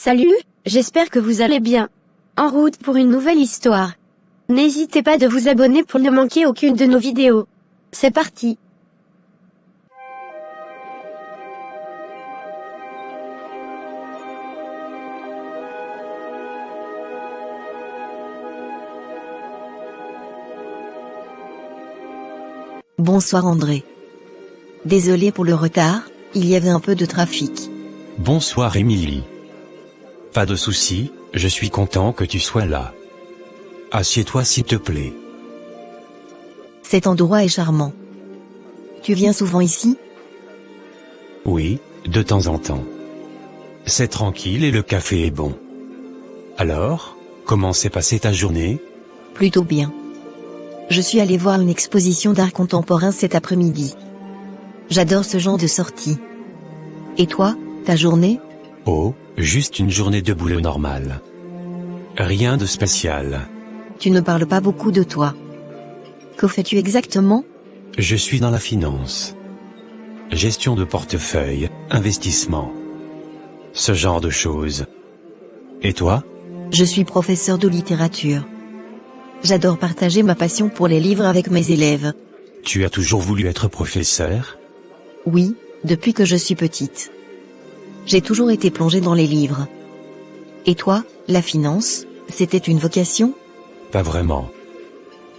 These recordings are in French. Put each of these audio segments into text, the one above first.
Salut, j'espère que vous allez bien. En route pour une nouvelle histoire. N'hésitez pas de vous abonner pour ne manquer aucune de nos vidéos. C'est parti. Bonsoir André. Désolé pour le retard, il y avait un peu de trafic. Bonsoir Émilie. Pas de souci, je suis content que tu sois là. Assieds-toi s'il te plaît. Cet endroit est charmant. Tu viens souvent ici? Oui, de temps en temps. C'est tranquille et le café est bon. Alors, comment s'est passée ta journée? Plutôt bien. Je suis allé voir une exposition d'art contemporain cet après-midi. J'adore ce genre de sortie. Et toi, ta journée? Oh, juste une journée de boulot normale. Rien de spécial. Tu ne parles pas beaucoup de toi. Que fais-tu exactement? Je suis dans la finance. Gestion de portefeuille, investissement. Ce genre de choses. Et toi? Je suis professeur de littérature. J'adore partager ma passion pour les livres avec mes élèves. Tu as toujours voulu être professeur? Oui, depuis que je suis petite. J'ai toujours été plongée dans les livres. Et toi, la finance, c'était une vocation? Pas vraiment.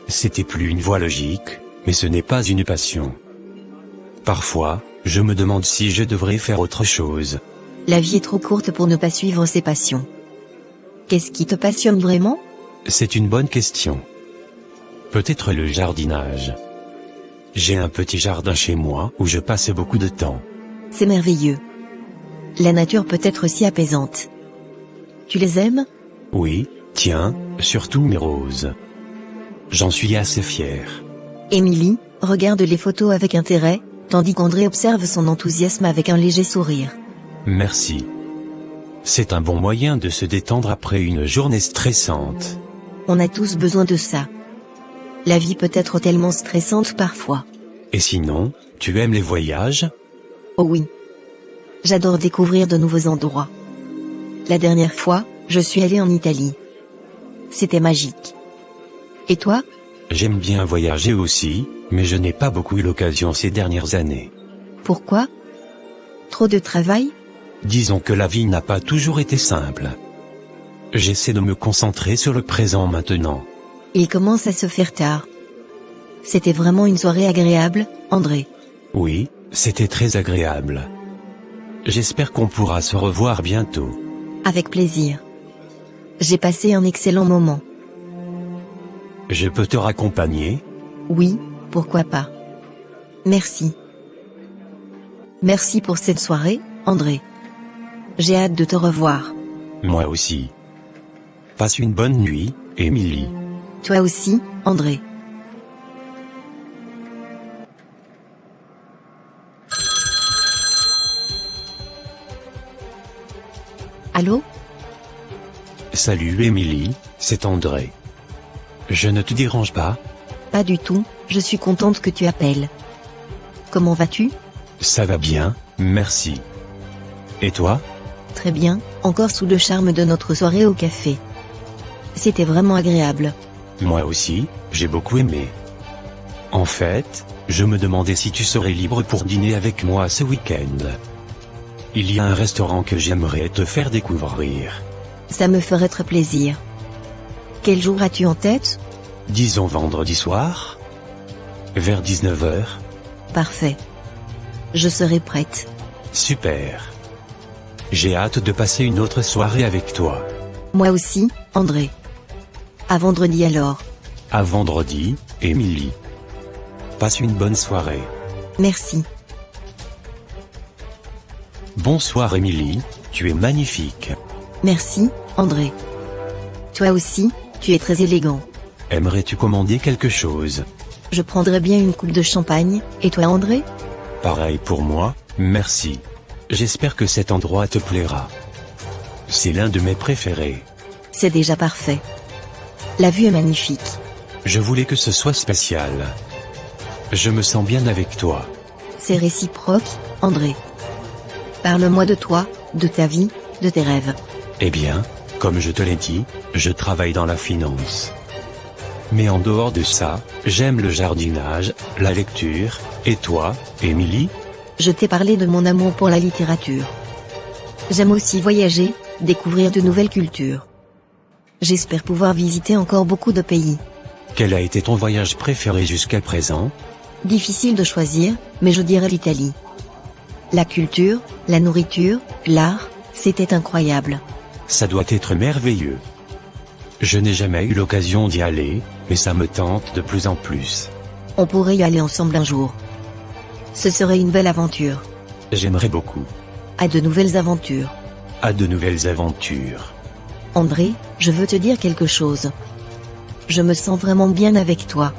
C'était plus une voie logique, mais ce n'est pas une passion. Parfois, je me demande si je devrais faire autre chose. La vie est trop courte pour ne pas suivre ses passions. Qu'est-ce qui te passionne vraiment? C'est une bonne question. Peut-être le jardinage. J'ai un petit jardin chez moi où je passe beaucoup de temps. C'est merveilleux. La nature peut être si apaisante. Tu les aimes? Oui, tiens, surtout mes roses. J'en suis assez fier. Émilie, regarde les photos avec intérêt, tandis qu'André observe son enthousiasme avec un léger sourire. Merci. C'est un bon moyen de se détendre après une journée stressante. On a tous besoin de ça. La vie peut être tellement stressante parfois. Et sinon, tu aimes les voyages? Oh oui. J'adore découvrir de nouveaux endroits. La dernière fois, je suis allée en Italie. C'était magique. Et toi? J'aime bien voyager aussi, mais je n'ai pas beaucoup eu l'occasion ces dernières années. Pourquoi? Trop de travail? Disons que la vie n'a pas toujours été simple. J'essaie de me concentrer sur le présent maintenant. Il commence à se faire tard. C'était vraiment une soirée agréable, André. Oui, c'était très agréable. J'espère qu'on pourra se revoir bientôt. Avec plaisir. J'ai passé un excellent moment. Je peux te raccompagner? Oui, pourquoi pas. Merci. Merci pour cette soirée, André. J'ai hâte de te revoir. Moi aussi. Passe une bonne nuit, Émilie. Toi aussi, André. Allô? Salut Émilie, c'est André. Je ne te dérange pas? Pas du tout, je suis contente que tu appelles. Comment vas-tu? Ça va bien, merci. Et toi? Très bien, encore sous le charme de notre soirée au café. C'était vraiment agréable. Moi aussi, j'ai beaucoup aimé. En fait, je me demandais si tu serais libre pour dîner avec moi ce week-end. Il y a un restaurant que j'aimerais te faire découvrir. Ça me ferait très plaisir. Quel jour as-tu en tête? Disons vendredi soir? Vers 19h? Parfait. Je serai prête. Super. J'ai hâte de passer une autre soirée avec toi. Moi aussi, André. À vendredi alors. À vendredi, Émilie. Passe une bonne soirée. Merci. Bonsoir Émilie, tu es magnifique. Merci, André. Toi aussi, tu es très élégant. Aimerais-tu commander quelque chose? Je prendrais bien une coupe de champagne, et toi André? Pareil pour moi, merci. J'espère que cet endroit te plaira. C'est l'un de mes préférés. C'est déjà parfait. La vue est magnifique. Je voulais que ce soit spécial. Je me sens bien avec toi. C'est réciproque, André. Parle-moi de toi, de ta vie, de tes rêves. Eh bien, comme je te l'ai dit, je travaille dans la finance. Mais en dehors de ça, j'aime le jardinage, la lecture, et toi, Émilie? Je t'ai parlé de mon amour pour la littérature. J'aime aussi voyager, découvrir de nouvelles cultures. J'espère pouvoir visiter encore beaucoup de pays. Quel a été ton voyage préféré jusqu'à présent? Difficile de choisir, mais je dirais l'Italie. La culture, la nourriture, l'art, c'était incroyable. Ça doit être merveilleux. Je n'ai jamais eu l'occasion d'y aller, mais ça me tente de plus en plus. On pourrait y aller ensemble un jour. Ce serait une belle aventure. J'aimerais beaucoup. À de nouvelles aventures. À de nouvelles aventures. André, je veux te dire quelque chose. Je me sens vraiment bien avec toi.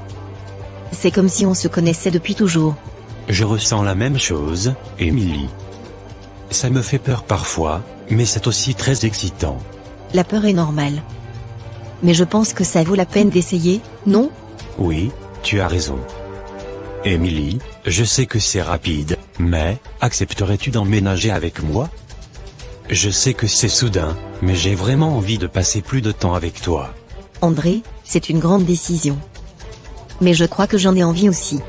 C'est comme si on se connaissait depuis toujours. Je ressens la même chose, Émilie. Ça me fait peur parfois, mais c'est aussi très excitant. La peur est normale. Mais je pense que ça vaut la peine d'essayer, non? Oui, tu as raison. Émilie, je sais que c'est rapide, mais accepterais-tu d'emménager avec moi? Je sais que c'est soudain, mais j'ai vraiment envie de passer plus de temps avec toi. André, c'est une grande décision. Mais je crois que j'en ai envie aussi.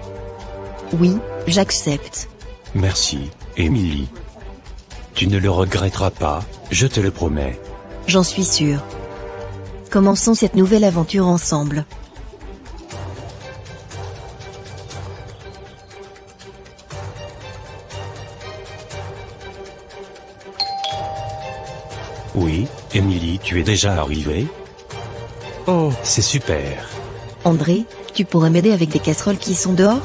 Oui, j'accepte. Merci, Émilie. Tu ne le regretteras pas, je te le promets. J'en suis sûre. Commençons cette nouvelle aventure ensemble. Oui, Émilie, tu es déjà arrivée? Oh, c'est super. André, tu pourrais m'aider avec des casseroles qui sont dehors?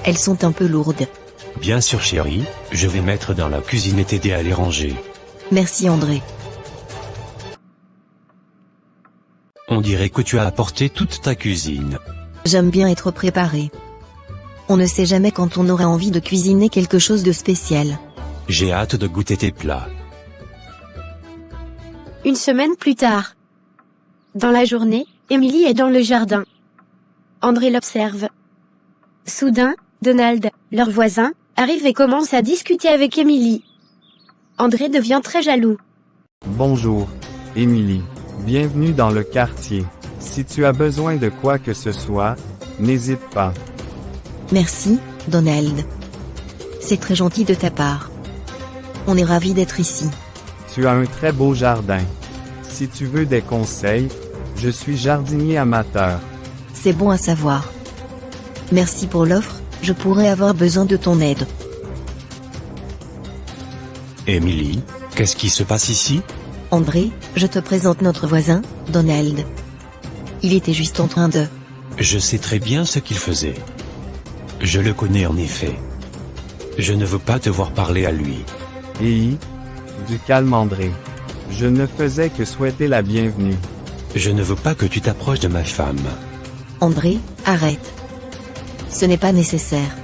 Elles sont un peu lourdes. Bien sûr chérie, je vais mettre dans la cuisine et t'aider à les ranger. Merci André. On dirait que tu as apporté toute ta cuisine. J'aime bien être préparé. On ne sait jamais quand on aura envie de cuisiner quelque chose de spécial. J'ai hâte de goûter tes plats. Une semaine plus tard. Dans la journée, Émilie est dans le jardin. André l'observe. Soudain, Donald, leur voisin, arrive et commence à discuter avec Émilie. André devient très jaloux. Bonjour, Émilie. Bienvenue dans le quartier. Si tu as besoin de quoi que ce soit, n'hésite pas. Merci, Donald. C'est très gentil de ta part. On est ravis d'être ici. Tu as un très beau jardin. Si tu veux des conseils, je suis jardinier amateur. C'est bon à savoir. Merci pour l'offre, je pourrais avoir besoin de ton aide. Émilie, qu'est-ce qui se passe ici? André, je te présente notre voisin, Donald. Il était juste en train de... Je sais très bien ce qu'il faisait. Je le connais en effet. Je ne veux pas te voir parler à lui. Et du calme André. Je ne faisais que souhaiter la bienvenue. Je ne veux pas que tu t'approches de ma femme. André, arrête. Ce n'est pas nécessaire.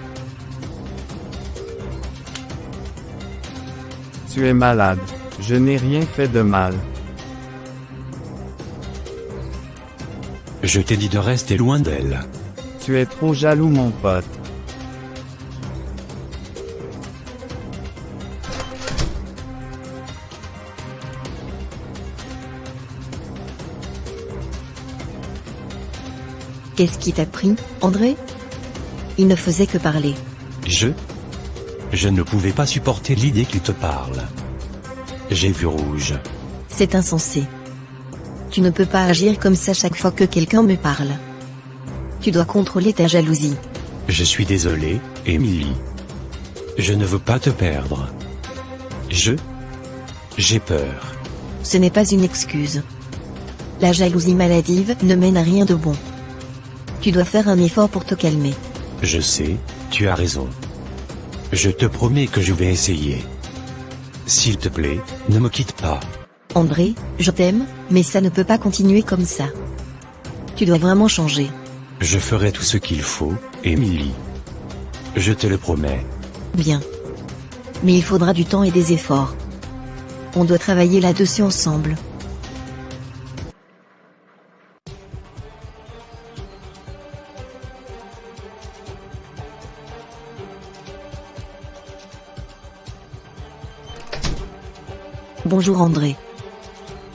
Tu es malade. Je n'ai rien fait de mal. Je t'ai dit de rester loin d'elle. Tu es trop jaloux mon pote. Qu'est-ce qui t'a pris, André? Il ne faisait que parler. Je ne pouvais pas supporter l'idée qu'il te parle. J'ai vu rouge. C'est insensé. Tu ne peux pas agir comme ça chaque fois que quelqu'un me parle. Tu dois contrôler ta jalousie. Je suis désolé, Émilie. Je ne veux pas te perdre. J'ai peur. Ce n'est pas une excuse. La jalousie maladive ne mène à rien de bon. Tu dois faire un effort pour te calmer. Je sais, tu as raison. Je te promets que je vais essayer. S'il te plaît, ne me quitte pas. André, je t'aime, mais ça ne peut pas continuer comme ça. Tu dois vraiment changer. Je ferai tout ce qu'il faut, Émilie. Je te le promets. Bien. Mais il faudra du temps et des efforts. On doit travailler là-dessus ensemble. Bonjour André.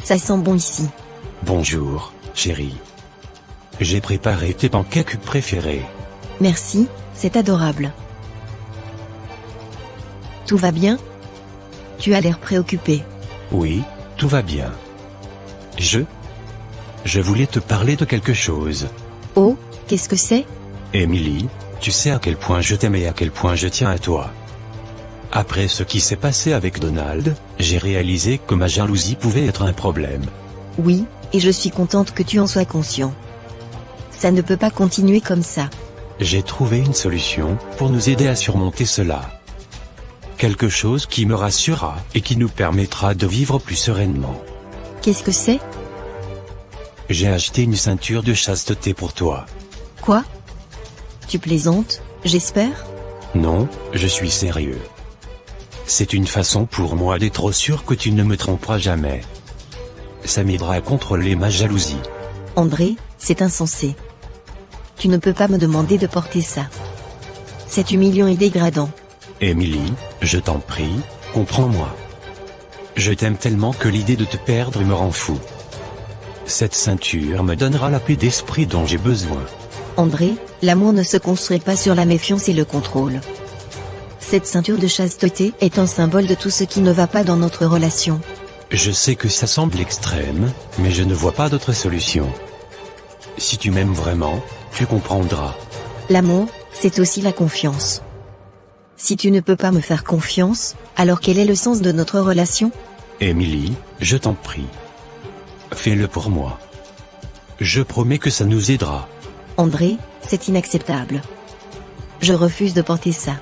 Ça sent bon ici. Bonjour, chérie. J'ai préparé tes pancakes préférés. Merci, c'est adorable. Tout va bien? Tu as l'air préoccupé. Oui, tout va bien. Je voulais te parler de quelque chose. Oh, qu'est-ce que c'est? Emily, tu sais à quel point je t'aime et à quel point je tiens à toi. Après ce qui s'est passé avec Donald, j'ai réalisé que ma jalousie pouvait être un problème. Oui, et je suis contente que tu en sois conscient. Ça ne peut pas continuer comme ça. J'ai trouvé une solution pour nous aider à surmonter cela. Quelque chose qui me rassurera et qui nous permettra de vivre plus sereinement. Qu'est-ce que c'est? J'ai acheté une ceinture de chasteté pour toi. Quoi? Tu plaisantes, j'espère? Non, je suis sérieux. C'est une façon pour moi d'être sûr que tu ne me tromperas jamais. Ça m'aidera à contrôler ma jalousie. André, c'est insensé. Tu ne peux pas me demander de porter ça. C'est humiliant et dégradant. Emily, je t'en prie, comprends-moi. Je t'aime tellement que l'idée de te perdre me rend fou. Cette ceinture me donnera la paix d'esprit dont j'ai besoin. André, l'amour ne se construit pas sur la méfiance et le contrôle. Cette ceinture de chasteté est un symbole de tout ce qui ne va pas dans notre relation. Je sais que ça semble extrême, mais je ne vois pas d'autre solution. Si tu m'aimes vraiment, tu comprendras. L'amour, c'est aussi la confiance. Si tu ne peux pas me faire confiance, alors quel est le sens de notre relation? Emily, je t'en prie. Fais-le pour moi. Je promets que ça nous aidera. André, c'est inacceptable. Je refuse de porter ça.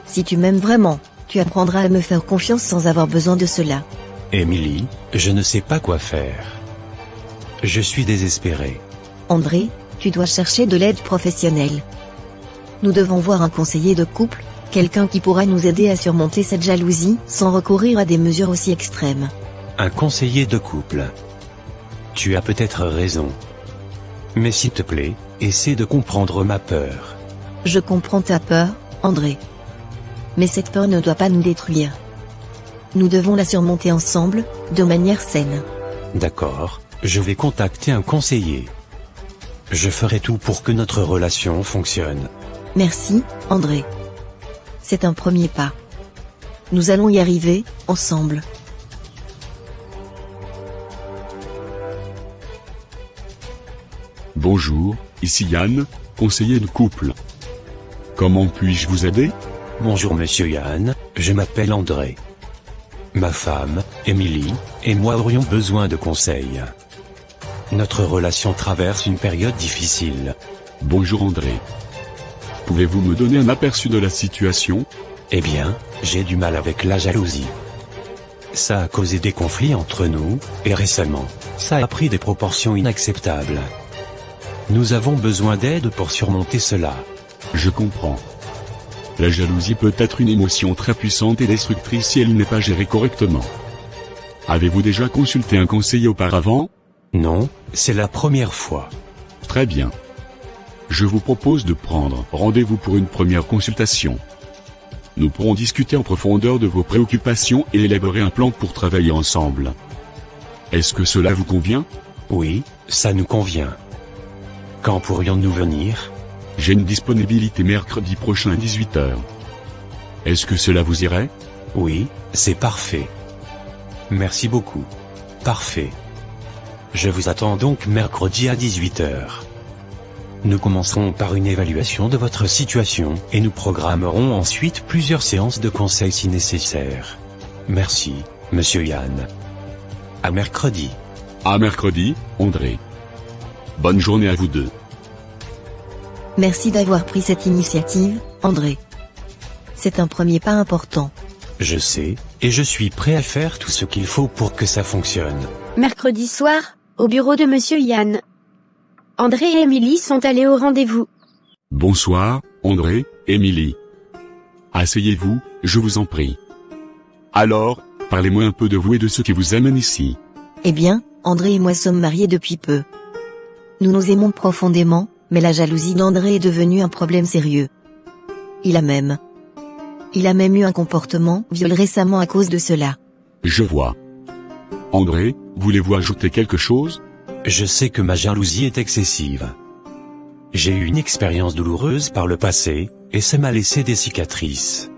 Si tu m'aimes vraiment, tu apprendras à me faire confiance sans avoir besoin de cela. Emily, je ne sais pas quoi faire. Je suis désespéré. André, tu dois chercher de l'aide professionnelle. Nous devons voir un conseiller de couple, quelqu'un qui pourra nous aider à surmonter cette jalousie sans recourir à des mesures aussi extrêmes. Un conseiller de couple. Tu as peut-être raison. Mais s'il te plaît, essaie de comprendre ma peur. Je comprends ta peur, André. Mais cette peur ne doit pas nous détruire. Nous devons la surmonter ensemble, de manière saine. D'accord, je vais contacter un conseiller. Je ferai tout pour que notre relation fonctionne. Merci, André. C'est un premier pas. Nous allons y arriver, ensemble. Bonjour, ici Yann, conseiller de couple. Comment puis-je vous aider? Bonjour Monsieur Yann, je m'appelle André. Ma femme, Emily, et moi aurions besoin de conseils. Notre relation traverse une période difficile. Bonjour André. Pouvez-vous me donner un aperçu de la situation? Eh bien, j'ai du mal avec la jalousie. Ça a causé des conflits entre nous, et récemment, ça a pris des proportions inacceptables. Nous avons besoin d'aide pour surmonter cela. Je comprends. La jalousie peut être une émotion très puissante et destructrice si elle n'est pas gérée correctement. Avez-vous déjà consulté un conseiller auparavant? Non, c'est la première fois. Très bien. Je vous propose de prendre rendez-vous pour une première consultation. Nous pourrons discuter en profondeur de vos préoccupations et élaborer un plan pour travailler ensemble. Est-ce que cela vous convient? Oui, ça nous convient. Quand pourrions-nous venir? J'ai une disponibilité mercredi prochain à 18h. Est-ce que cela vous irait? Oui, c'est parfait. Merci beaucoup. Parfait. Je vous attends donc mercredi à 18h. Nous commencerons par une évaluation de votre situation, et nous programmerons ensuite plusieurs séances de conseils si nécessaire. Merci, Monsieur Yann. À mercredi. À mercredi, André. Bonne journée à vous deux. Merci d'avoir pris cette initiative, André. C'est un premier pas important. Je sais, et je suis prêt à faire tout ce qu'il faut pour que ça fonctionne. Mercredi soir, au bureau de Monsieur Yann. André et Emily sont allés au rendez-vous. Bonsoir, André, Emily. Asseyez-vous, je vous en prie. Alors, parlez-moi un peu de vous et de ce qui vous amène ici. Eh bien, André et moi sommes mariés depuis peu. Nous nous aimons profondément, mais la jalousie d'André est devenue un problème sérieux. Il a même eu un comportement violent récemment à cause de cela. Je vois. André, voulez-vous ajouter quelque chose? Je sais que ma jalousie est excessive. J'ai eu une expérience douloureuse par le passé, et ça m'a laissé des cicatrices.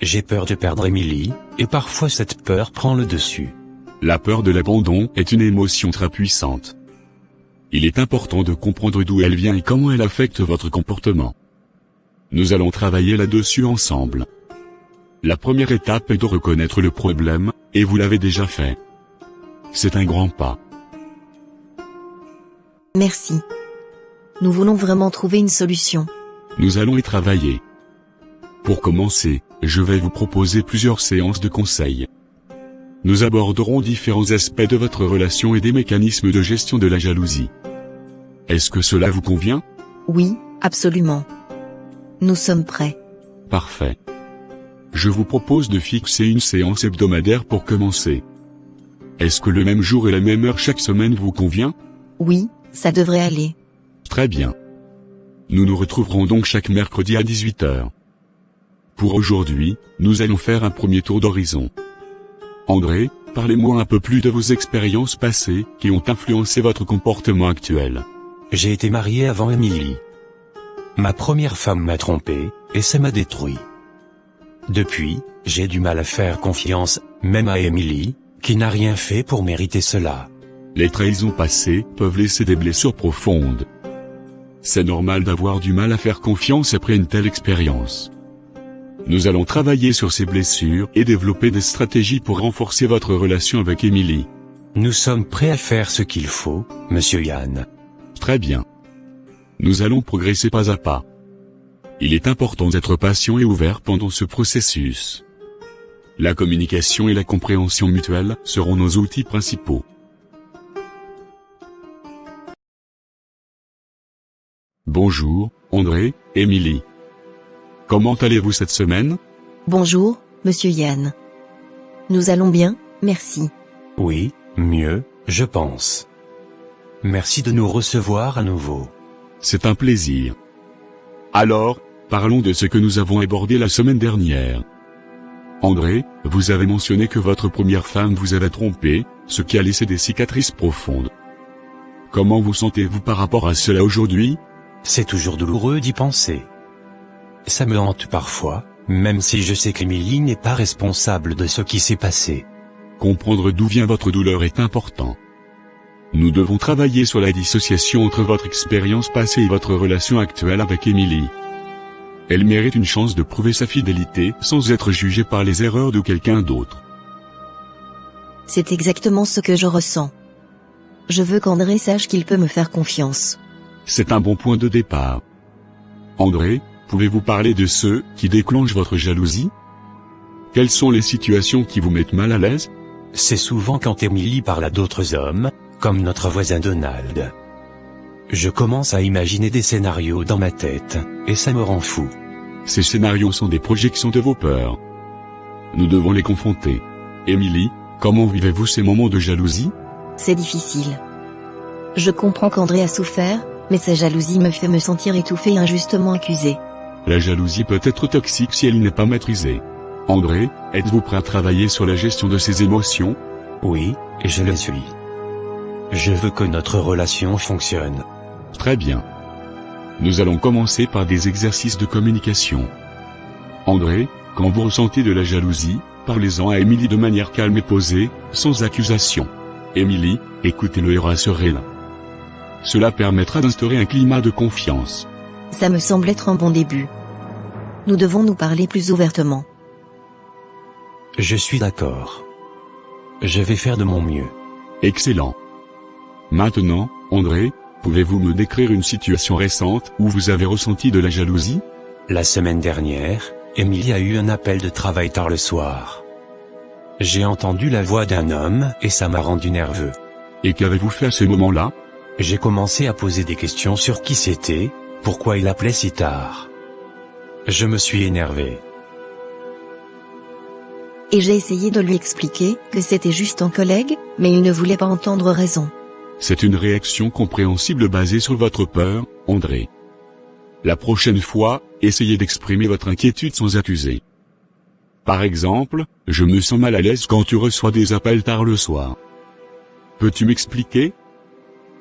J'ai peur de perdre Émilie, et parfois cette peur prend le dessus. La peur de l'abandon est une émotion très puissante. Il est important de comprendre d'où elle vient et comment elle affecte votre comportement. Nous allons travailler là-dessus ensemble. La première étape est de reconnaître le problème, et vous l'avez déjà fait. C'est un grand pas. Merci. Nous voulons vraiment trouver une solution. Nous allons y travailler. Pour commencer, je vais vous proposer plusieurs séances de conseils. Nous aborderons différents aspects de votre relation et des mécanismes de gestion de la jalousie. Est-ce que cela vous convient? Oui, absolument. Nous sommes prêts. Parfait. Je vous propose de fixer une séance hebdomadaire pour commencer. Est-ce que le même jour et la même heure chaque semaine vous convient? Oui, ça devrait aller. Très bien. Nous nous retrouverons donc chaque mercredi à 18h. Pour aujourd'hui, nous allons faire un premier tour d'horizon. André, parlez-moi un peu plus de vos expériences passées qui ont influencé votre comportement actuel. J'ai été marié avant Émilie. Ma première femme m'a trompé, et ça m'a détruit. Depuis, j'ai du mal à faire confiance, même à Émilie, qui n'a rien fait pour mériter cela. Les trahisons passées peuvent laisser des blessures profondes. C'est normal d'avoir du mal à faire confiance après une telle expérience. Nous allons travailler sur ces blessures et développer des stratégies pour renforcer votre relation avec Émilie. Nous sommes prêts à faire ce qu'il faut, Monsieur Yann. Très bien. Nous allons progresser pas à pas. Il est important d'être patient et ouvert pendant ce processus. La communication et la compréhension mutuelle seront nos outils principaux. Bonjour, André, Émilie. Comment allez-vous cette semaine? Bonjour, Monsieur Yann. Nous allons bien, merci. Oui, mieux, je pense. Merci de nous recevoir à nouveau. C'est un plaisir. Alors, parlons de ce que nous avons abordé la semaine dernière. André, vous avez mentionné que votre première femme vous avait trompé, ce qui a laissé des cicatrices profondes. Comment vous sentez-vous par rapport à cela aujourd'hui? C'est toujours douloureux d'y penser. Ça me hante parfois, même si je sais qu'Émilie n'est pas responsable de ce qui s'est passé. Comprendre d'où vient votre douleur est important. Nous devons travailler sur la dissociation entre votre expérience passée et votre relation actuelle avec Émilie. Elle mérite une chance de prouver sa fidélité sans être jugée par les erreurs de quelqu'un d'autre. C'est exactement ce que je ressens. Je veux qu'André sache qu'il peut me faire confiance. C'est un bon point de départ. André, pouvez-vous parler de ceux qui déclenchent votre jalousie? Quelles sont les situations qui vous mettent mal à l'aise? C'est souvent quand Émilie parle à d'autres hommes, comme notre voisin Donald. Je commence à imaginer des scénarios dans ma tête, et ça me rend fou. Ces scénarios sont des projections de vos peurs. Nous devons les confronter. Émilie, comment vivez-vous ces moments de jalousie? C'est difficile. Je comprends qu'André a souffert, mais sa jalousie me fait me sentir étouffée et injustement accusée. La jalousie peut être toxique si elle n'est pas maîtrisée. André, êtes-vous prêt à travailler sur la gestion de ces émotions? Oui, et je le suis. Je veux que notre relation fonctionne. Très bien. Nous allons commencer par des exercices de communication. André, quand vous ressentez de la jalousie, parlez-en à Émilie de manière calme et posée, sans accusation. Émilie, écoutez-le et rassurez-la. Cela permettra d'instaurer un climat de confiance. Ça me semble être un bon début. Nous devons nous parler plus ouvertement. Je suis d'accord. Je vais faire de mon mieux. Excellent. Maintenant, André, pouvez-vous me décrire une situation récente où vous avez ressenti de la jalousie? La semaine dernière, Émilie a eu un appel de travail tard le soir. J'ai entendu la voix d'un homme et ça m'a rendu nerveux. Et qu'avez-vous fait à ce moment-là? J'ai commencé à poser des questions sur qui c'était, pourquoi il appelait si tard. Je me suis énervé. Et j'ai essayé de lui expliquer que c'était juste un collègue, mais il ne voulait pas entendre raison. C'est une réaction compréhensible basée sur votre peur, André. La prochaine fois, essayez d'exprimer votre inquiétude sans accuser. Par exemple, je me sens mal à l'aise quand tu reçois des appels tard le soir. Peux-tu m'expliquer?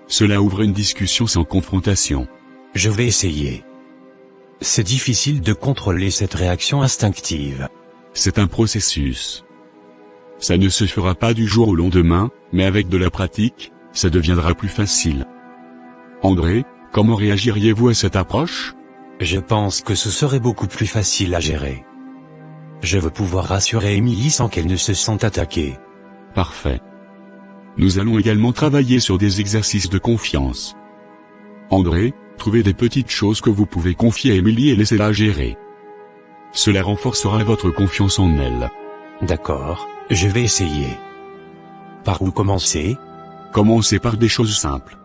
Cela ouvre une discussion sans confrontation. Je vais essayer. C'est difficile de contrôler cette réaction instinctive. C'est un processus. Ça ne se fera pas du jour au lendemain, mais avec de la pratique, ça deviendra plus facile. André, comment réagiriez-vous à cette approche? Je pense que ce serait beaucoup plus facile à gérer. Je veux pouvoir rassurer Émilie sans qu'elle ne se sente attaquée. Parfait. Nous allons également travailler sur des exercices de confiance. André, trouvez des petites choses que vous pouvez confier à Émilie et laissez-la gérer. Cela renforcera votre confiance en elle. D'accord, je vais essayer. Par où commencer? Commencez par des choses simples.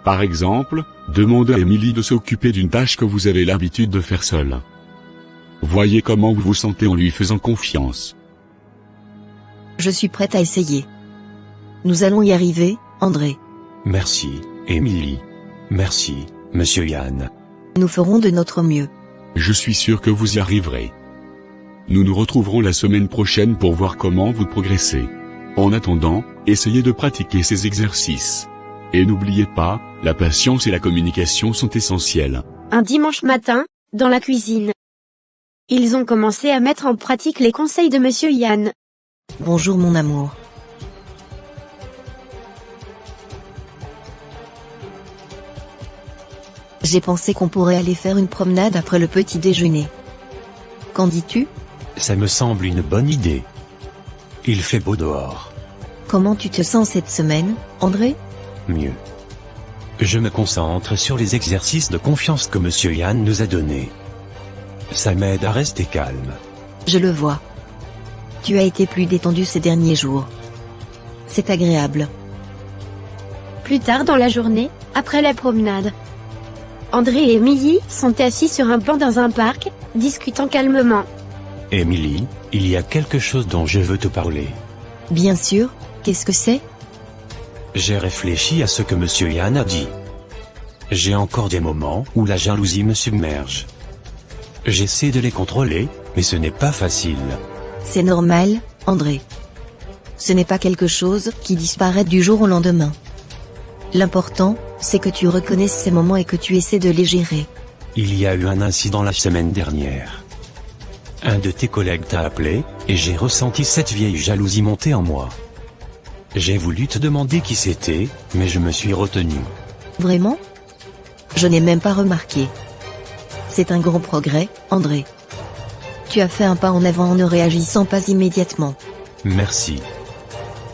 Par exemple, demandez à Émilie de s'occuper d'une tâche que vous avez l'habitude de faire seule. Voyez comment vous vous sentez en lui faisant confiance. Je suis prête à essayer. Nous allons y arriver, André. Merci, Émilie. Merci, Monsieur Yann. Nous ferons de notre mieux. Je suis sûr que vous y arriverez. Nous nous retrouverons la semaine prochaine pour voir comment vous progressez. En attendant, essayez de pratiquer ces exercices. Et n'oubliez pas, la patience et la communication sont essentielles. Un dimanche matin, dans la cuisine. Ils ont commencé à mettre en pratique les conseils de Monsieur Yann. Bonjour mon amour. J'ai pensé qu'on pourrait aller faire une promenade après le petit déjeuner. Qu'en dis-tu? Ça me semble une bonne idée. Il fait beau dehors. Comment tu te sens cette semaine, André? Mieux. Je me concentre sur les exercices de confiance que Monsieur Yann nous a donnés. Ça m'aide à rester calme. Je le vois. Tu as été plus détendu ces derniers jours. C'est agréable. Plus tard dans la journée, après la promenade. André et Émilie sont assis sur un banc dans un parc, discutant calmement. Émilie, il y a quelque chose dont je veux te parler. Bien sûr, qu'est-ce que c'est? J'ai réfléchi à ce que Monsieur Yann a dit. J'ai encore des moments où la jalousie me submerge. J'essaie de les contrôler, mais ce n'est pas facile. C'est normal, André. Ce n'est pas quelque chose qui disparaît du jour au lendemain. L'important, c'est que tu reconnaisses ces moments et que tu essaies de les gérer. Il y a eu un incident la semaine dernière. Un de tes collègues t'a appelé, et j'ai ressenti cette vieille jalousie monter en moi. J'ai voulu te demander qui c'était, mais je me suis retenu. Vraiment? Je n'ai même pas remarqué. C'est un grand progrès, André. Tu as fait un pas en avant en ne réagissant pas immédiatement. Merci.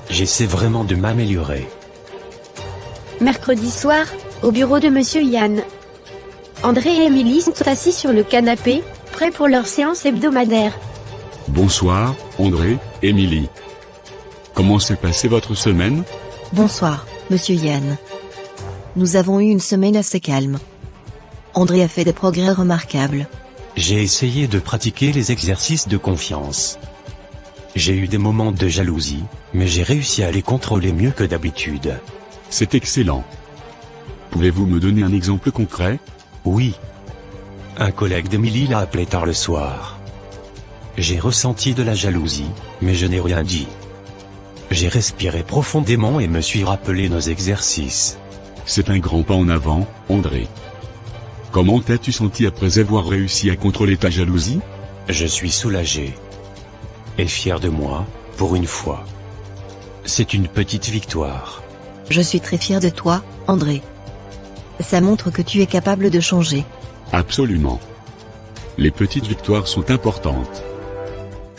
J'essaie vraiment de m'améliorer. Mercredi soir, au bureau de Monsieur Yann. André et Émilie sont assis sur le canapé, prêts pour leur séance hebdomadaire. Bonsoir, André, Émilie. Comment s'est passée votre semaine? Bonsoir, Monsieur Yann. Nous avons eu une semaine assez calme. André a fait des progrès remarquables. J'ai essayé de pratiquer les exercices de confiance. J'ai eu des moments de jalousie, mais j'ai réussi à les contrôler mieux que d'habitude. C'est excellent. Pouvez-vous me donner un exemple concret? Oui. Un collègue d'Émilie l'a appelé tard le soir. J'ai ressenti de la jalousie, mais je n'ai rien dit. J'ai respiré profondément et me suis rappelé nos exercices. C'est un grand pas en avant, André. Comment t'as-tu senti après avoir réussi à contrôler ta jalousie? Je suis soulagé. Et fier de moi, pour une fois. C'est une petite victoire. Je suis très fier de toi, André. Ça montre que tu es capable de changer. Absolument. Les petites victoires sont importantes.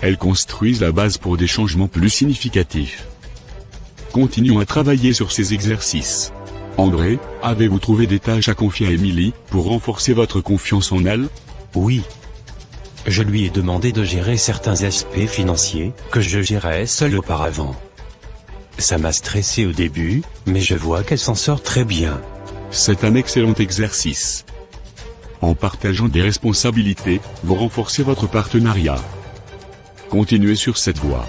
Elles construisent la base pour des changements plus significatifs. Continuons à travailler sur ces exercices. André, avez-vous trouvé des tâches à confier à Émilie pour renforcer votre confiance en elle? Oui. Je lui ai demandé de gérer certains aspects financiers que je gérais seul auparavant. Ça m'a stressé au début, mais je vois qu'elle s'en sort très bien. C'est un excellent exercice. En partageant des responsabilités, vous renforcez votre partenariat. Continuez sur cette voie.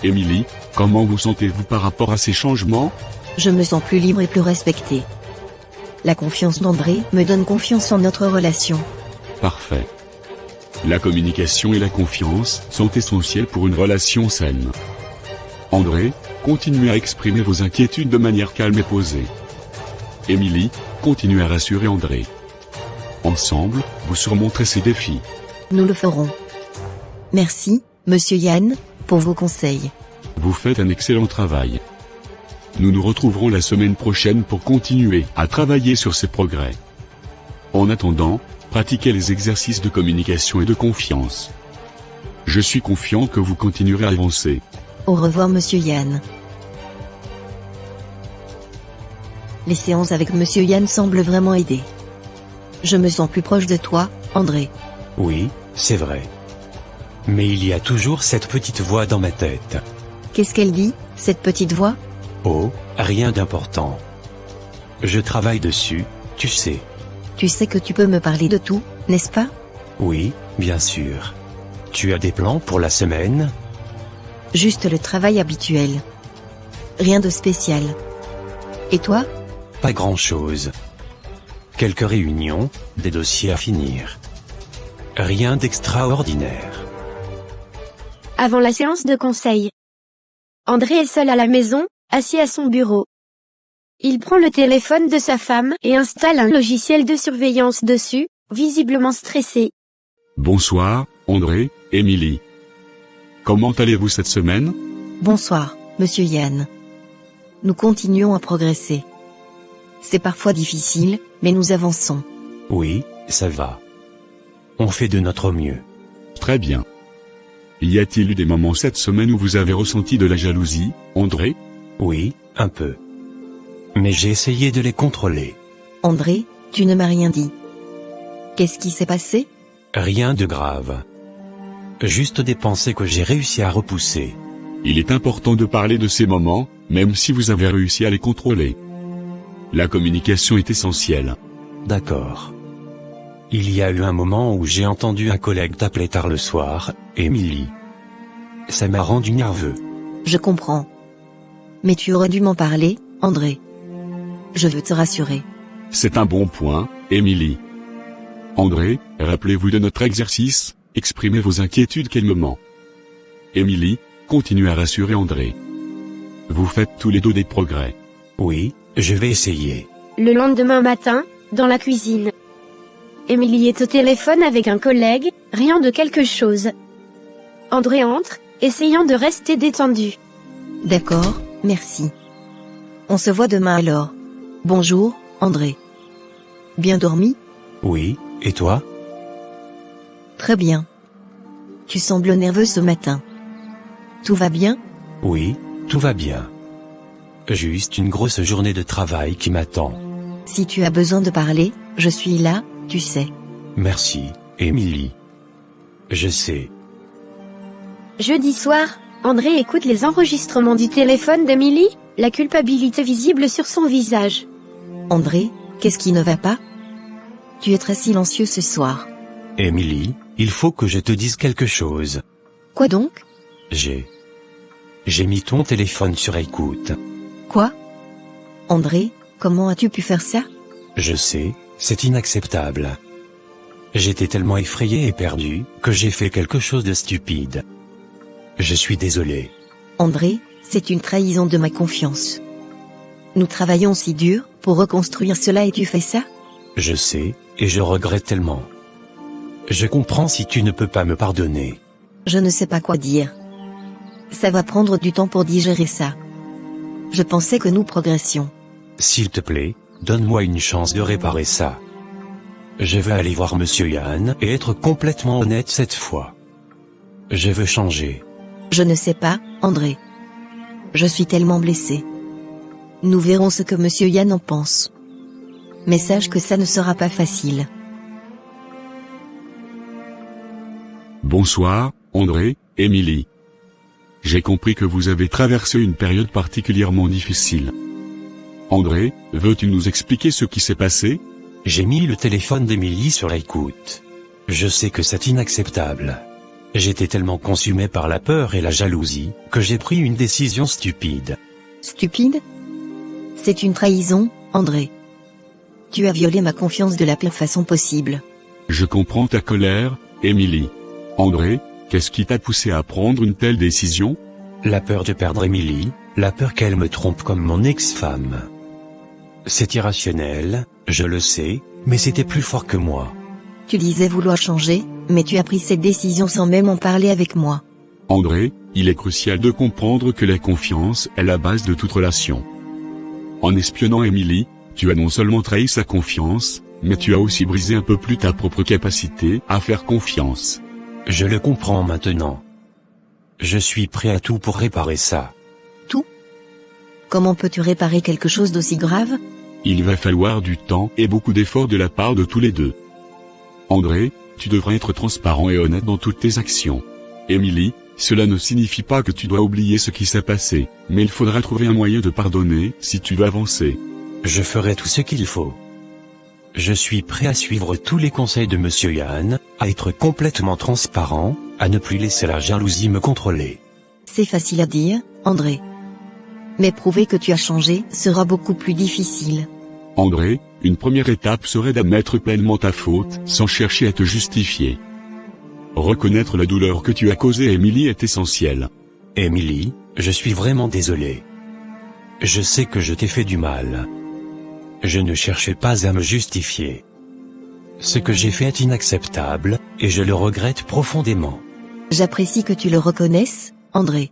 Émilie, comment vous sentez-vous par rapport à ces changements? Je me sens plus libre et plus respectée. La confiance d'André me donne confiance en notre relation. Parfait. La communication et la confiance sont essentielles pour une relation saine. André, continuez à exprimer vos inquiétudes de manière calme et posée. Émilie, continuez à rassurer André. Ensemble, vous surmonterez ces défis. Nous le ferons. Merci, Monsieur Yann, pour vos conseils. Vous faites un excellent travail. Nous nous retrouverons la semaine prochaine pour continuer à travailler sur ces progrès. En attendant, pratiquez les exercices de communication et de confiance. Je suis confiant que vous continuerez à avancer. Au revoir Monsieur Yann. Les séances avec Monsieur Yann semblent vraiment aider. Je me sens plus proche de toi, André. Oui, c'est vrai. Mais il y a toujours cette petite voix dans ma tête. Qu'est-ce qu'elle dit, cette petite voix? Oh, rien d'important. Je travaille dessus, tu sais. Tu sais que tu peux me parler de tout, n'est-ce pas? Oui, bien sûr. Tu as des plans pour la semaine? Juste le travail habituel. Rien de spécial. Et toi? Pas grand-chose. Quelques réunions, des dossiers à finir. Rien d'extraordinaire. Avant la séance de conseil, André est seul à la maison, assis à son bureau. Il prend le téléphone de sa femme et installe un logiciel de surveillance dessus, visiblement stressé. Bonsoir, André, Émilie. Comment allez-vous cette semaine? Bonsoir, Monsieur Yann. Nous continuons à progresser. C'est parfois difficile, mais nous avançons. Oui, ça va. On fait de notre mieux. Très bien. Y a-t-il eu des moments cette semaine où vous avez ressenti de la jalousie, André? Oui, un peu. Mais j'ai essayé de les contrôler. André, tu ne m'as rien dit. Qu'est-ce qui s'est passé? Rien de grave. Juste des pensées que j'ai réussi à repousser. Il est important de parler de ces moments, même si vous avez réussi à les contrôler. La communication est essentielle. D'accord. Il y a eu un moment où j'ai entendu un collègue t'appeler tard le soir, Émilie. Ça m'a rendu nerveux. Je comprends. Mais tu aurais dû m'en parler, André. Je veux te rassurer. C'est un bon point, Émilie. André, rappelez-vous de notre exercice, exprimez vos inquiétudes calmement. Émilie, continuez à rassurer André. Vous faites tous les deux des progrès. Oui, je vais essayer. Le lendemain matin, dans la cuisine, Émilie est au téléphone avec un collègue, rien de quelque chose. André entre, essayant de rester détendu. D'accord, merci. On se voit demain alors. Bonjour, André. Bien dormi? Oui, et toi? Très bien. Tu sembles nerveux ce matin. Tout va bien? Oui, tout va bien. Juste une grosse journée de travail qui m'attend. Si tu as besoin de parler, je suis là, tu sais. Merci, Émilie. Je sais. Jeudi soir, André écoute les enregistrements du téléphone d'Émilie, la culpabilité visible sur son visage. André, qu'est-ce qui ne va pas? Tu es très silencieux ce soir. Émilie, il faut que je te dise quelque chose. Quoi donc? J'ai mis ton téléphone sur écoute. Quoi? André, comment as-tu pu faire ça? Je sais, c'est inacceptable. J'étais tellement effrayé et perdu, que j'ai fait quelque chose de stupide. Je suis désolé. André, c'est une trahison de ma confiance. Nous travaillons si dur, pour reconstruire cela et tu fais ça? Je sais, et je regrette tellement. Je comprends si tu ne peux pas me pardonner. Je ne sais pas quoi dire. Ça va prendre du temps pour digérer ça. Je pensais que nous progressions. S'il te plaît, donne-moi une chance de réparer ça. Je veux aller voir Monsieur Yann et être complètement honnête cette fois. Je veux changer. Je ne sais pas, André. Je suis tellement blessé. Nous verrons ce que Monsieur Yann en pense. Mais sache que ça ne sera pas facile. Bonsoir, André, Émilie. J'ai compris que vous avez traversé une période particulièrement difficile. André, veux-tu nous expliquer ce qui s'est passé? J'ai mis le téléphone d'Émilie sur l'écoute. Je sais que c'est inacceptable. J'étais tellement consumé par la peur et la jalousie, que j'ai pris une décision stupide. Stupide? C'est une trahison, André. Tu as violé ma confiance de la pire façon possible. Je comprends ta colère, Émilie. André, qu'est-ce qui t'a poussé à prendre une telle décision? La peur de perdre Émilie, la peur qu'elle me trompe comme mon ex-femme. C'est irrationnel, je le sais, mais c'était plus fort que moi. Tu disais vouloir changer, mais tu as pris cette décision sans même en parler avec moi. André, il est crucial de comprendre que la confiance est la base de toute relation. En espionnant Émilie, tu as non seulement trahi sa confiance, mais tu as aussi brisé un peu plus ta propre capacité à faire confiance. Je le comprends maintenant. Je suis prêt à tout pour réparer ça. Tout? Comment peux-tu réparer quelque chose d'aussi grave? Il va falloir du temps et beaucoup d'efforts de la part de tous les deux. André, tu devras être transparent et honnête dans toutes tes actions. Émilie, cela ne signifie pas que tu dois oublier ce qui s'est passé, mais il faudra trouver un moyen de pardonner si tu veux avancer. Je ferai tout ce qu'il faut. Je suis prêt à suivre tous les conseils de Monsieur Yann, à être complètement transparent, à ne plus laisser la jalousie me contrôler. C'est facile à dire, André. Mais prouver que tu as changé sera beaucoup plus difficile. André, une première étape serait d'admettre pleinement ta faute, sans chercher à te justifier. Reconnaître la douleur que tu as causée à Émilie est essentiel. Émilie, je suis vraiment désolé. Je sais que je t'ai fait du mal. Je ne cherchais pas à me justifier. Ce que j'ai fait est inacceptable, et je le regrette profondément. J'apprécie que tu le reconnaisses, André.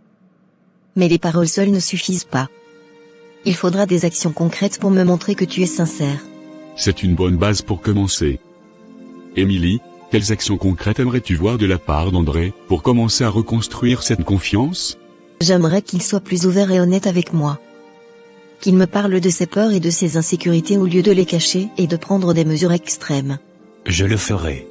Mais les paroles seules ne suffisent pas. Il faudra des actions concrètes pour me montrer que tu es sincère. C'est une bonne base pour commencer. Émilie, quelles actions concrètes aimerais-tu voir de la part d'André, pour commencer à reconstruire cette confiance? J'aimerais qu'il soit plus ouvert et honnête avec moi. Qu'il me parle de ses peurs et de ses insécurités au lieu de les cacher et de prendre des mesures extrêmes. Je le ferai.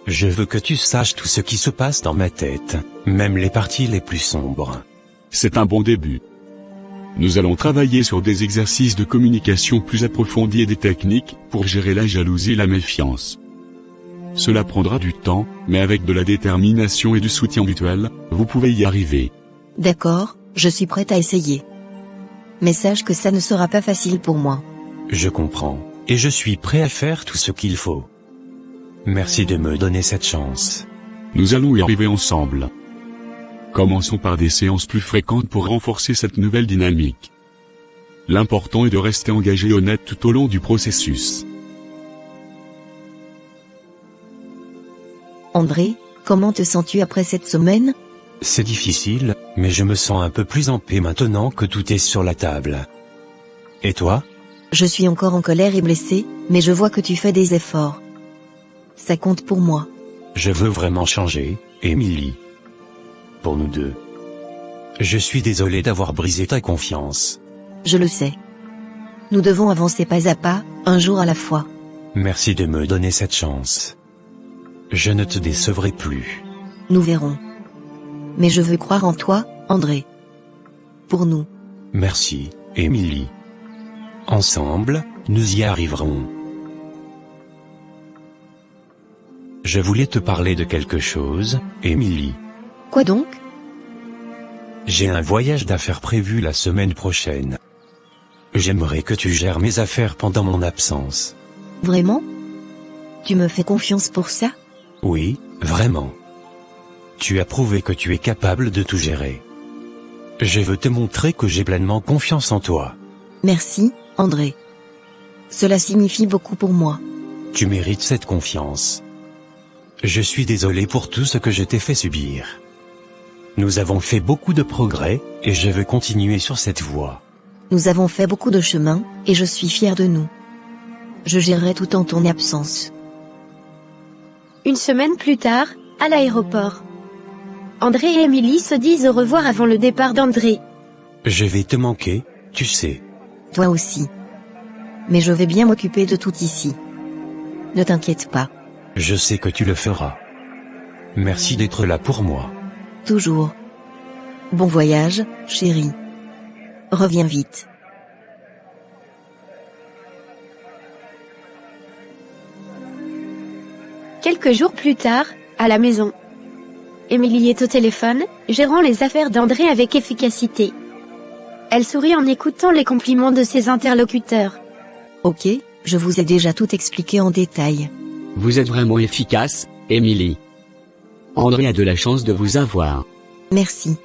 Je veux que tu saches tout ce qui se passe dans ma tête, même les parties les plus sombres. C'est un bon début. Nous allons travailler sur des exercices de communication plus approfondis et des techniques pour gérer la jalousie et la méfiance. Cela prendra du temps, mais avec de la détermination et du soutien mutuel, vous pouvez y arriver. D'accord, je suis prête à essayer. Mais sache que ça ne sera pas facile pour moi. Je comprends, et je suis prêt à faire tout ce qu'il faut. Merci de me donner cette chance. Nous allons y arriver ensemble. Commençons par des séances plus fréquentes pour renforcer cette nouvelle dynamique. L'important est de rester engagé et honnête tout au long du processus. André, comment te sens-tu après cette semaine? C'est difficile, mais je me sens un peu plus en paix maintenant que tout est sur la table. Et toi? Je suis encore en colère et blessé, mais je vois que tu fais des efforts. Ça compte pour moi. Je veux vraiment changer, Émilie. Pour nous deux. Je suis désolé d'avoir brisé ta confiance. Je le sais. Nous devons avancer pas à pas, un jour à la fois. Merci de me donner cette chance. Je ne te décevrai plus. Nous verrons. Mais je veux croire en toi, André. Pour nous. Merci, Émilie. Ensemble, nous y arriverons. Je voulais te parler de quelque chose, Émilie. Quoi donc? J'ai un voyage d'affaires prévu la semaine prochaine. J'aimerais que tu gères mes affaires pendant mon absence. Vraiment? Tu me fais confiance pour ça? Oui, vraiment. Tu as prouvé que tu es capable de tout gérer. Je veux te montrer que j'ai pleinement confiance en toi. Merci, André. Cela signifie beaucoup pour moi. Tu mérites cette confiance. Je suis désolé pour tout ce que je t'ai fait subir. Nous avons fait beaucoup de progrès, et je veux continuer sur cette voie. Nous avons fait beaucoup de chemin, et je suis fier de nous. Je gérerai tout en ton absence. Une semaine plus tard, à l'aéroport. André et Émilie se disent au revoir avant le départ d'André. Je vais te manquer, tu sais. Toi aussi. Mais je vais bien m'occuper de tout ici. Ne t'inquiète pas. Je sais que tu le feras. Merci d'être là pour moi. Toujours. Bon voyage, chérie. Reviens vite. Quelques jours plus tard, à la maison. Émilie est au téléphone, gérant les affaires d'André avec efficacité. Elle sourit en écoutant les compliments de ses interlocuteurs. Ok, je vous ai déjà tout expliqué en détail. Vous êtes vraiment efficace, Émilie. André a de la chance de vous avoir. Merci.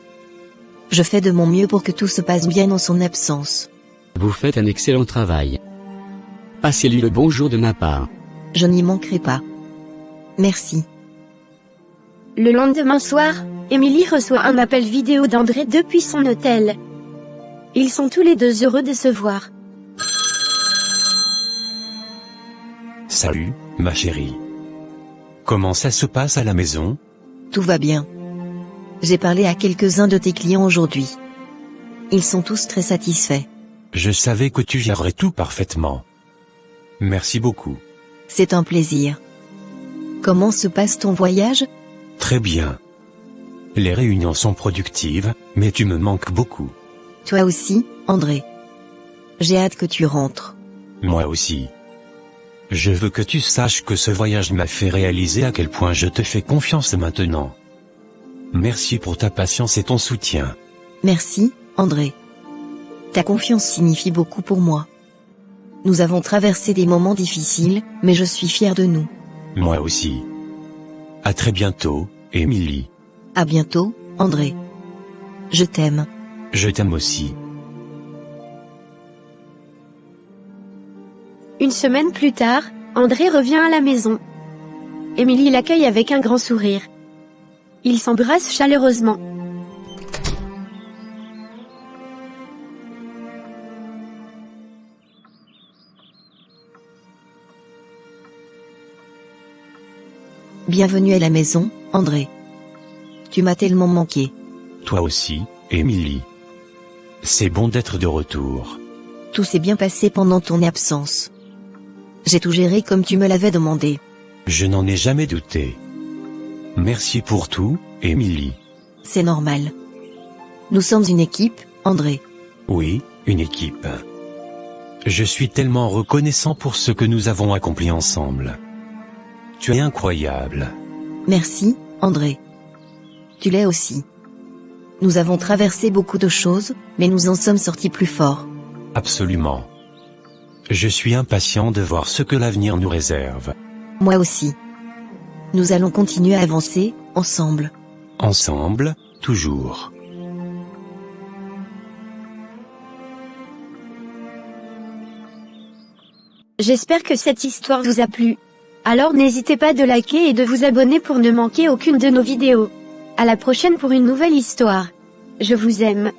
Je fais de mon mieux pour que tout se passe bien en son absence. Vous faites un excellent travail. Passez-lui le bonjour de ma part. Je n'y manquerai pas. Merci. Le lendemain soir, Émilie reçoit un appel vidéo d'André depuis son hôtel. Ils sont tous les deux heureux de se voir. Salut, ma chérie. Comment ça se passe à la maison? Tout va bien. J'ai parlé à quelques-uns de tes clients aujourd'hui. Ils sont tous très satisfaits. Je savais que tu gérerais tout parfaitement. Merci beaucoup. C'est un plaisir. Comment se passe ton voyage? Très bien. Les réunions sont productives, mais tu me manques beaucoup. Toi aussi, André. J'ai hâte que tu rentres. Moi aussi. Je veux que tu saches que ce voyage m'a fait réaliser à quel point je te fais confiance maintenant. Merci pour ta patience et ton soutien. Merci, André. Ta confiance signifie beaucoup pour moi. Nous avons traversé des moments difficiles, mais je suis fier de nous. Moi aussi. À très bientôt, Émilie. À bientôt, André. Je t'aime. Je t'aime aussi. Une semaine plus tard, André revient à la maison. Émilie l'accueille avec un grand sourire. Ils s'embrassent chaleureusement. Bienvenue à la maison, André. Tu m'as tellement manqué. Toi aussi, Émilie. C'est bon d'être de retour. Tout s'est bien passé pendant ton absence. J'ai tout géré comme tu me l'avais demandé. Je n'en ai jamais douté. Merci pour tout, Émilie. C'est normal. Nous sommes une équipe, André. Oui, une équipe. Je suis tellement reconnaissant pour ce que nous avons accompli ensemble. Tu es incroyable. Merci, André. Tu l'es aussi. Nous avons traversé beaucoup de choses, mais nous en sommes sortis plus forts. Absolument. Je suis impatient de voir ce que l'avenir nous réserve. Moi aussi. Nous allons continuer à avancer, ensemble. Ensemble, toujours. J'espère que cette histoire vous a plu. Alors n'hésitez pas de liker et de vous abonner pour ne manquer aucune de nos vidéos. À la prochaine pour une nouvelle histoire. Je vous aime.